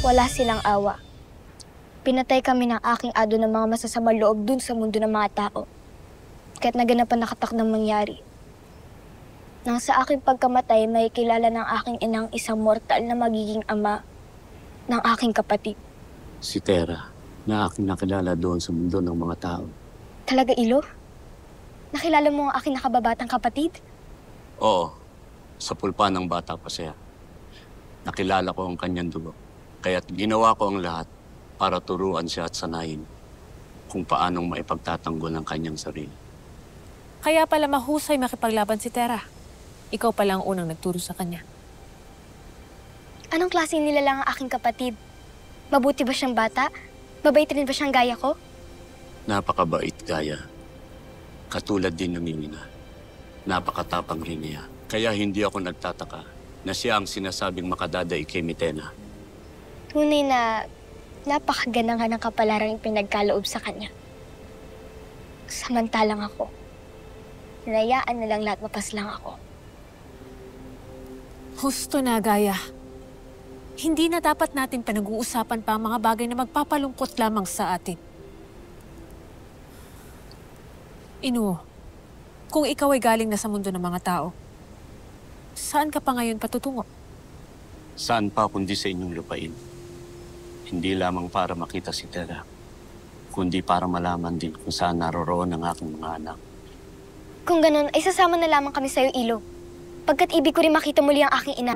Wala silang awa. Pinatay kami ng aking ado ng mga masasamang loob dun sa mundo ng mga tao. Kahit naganapan nakatakdang mangyari. Nang sa aking pagkamatay, may kilala ng aking inang isang mortal na magiging ama ng aking kapatid. Si Tera, na aking nakilala doon sa mundo ng mga tao. Talaga, Ilo? Nakilala mo ang aking nakababatang kapatid? Oo, sa pulpa ng bata pa siya. Nakilala ko ang kanyang dugo. Kaya't ginawa ko ang lahat para turuan siya at sanayin kung paanong maipagtatanggol ang kanyang sarili. Kaya pala mahusay makipaglaban si Tera. Ikaw pala ang unang nagturo sa kanya. Anong klase nilalang ang aking kapatid? Mabuti ba siyang bata? Mabait rin ba siyang gaya ko? Napakabait gaya. Katulad din ng Mimina. Napakatapang rin niya. Kaya hindi ako nagtataka na siya ang sinasabing makadaday kay Mitena. Tunay na napakaganda nga ng kapalarang pinagkaloob sa kanya. Samantalang ako, hinayaan na lang lahat mapaslang ako. Husto na, Gaya. Hindi na dapat natin pinag-uusapan pa ang mga bagay na magpapalungkot lamang sa atin. Inu, kung ikaw ay galing na sa mundo ng mga tao, saan ka pa ngayon patutungo? Saan pa kundi sa inyong lupain? Hindi lamang para makita si Tera, kundi para malaman din kung saan naroroon ang aking mga anak. Kung ganun, ay sasama na lamang kami sa'yo, Ilo. Pagkat ibig ko rin makita muli ang aking ina.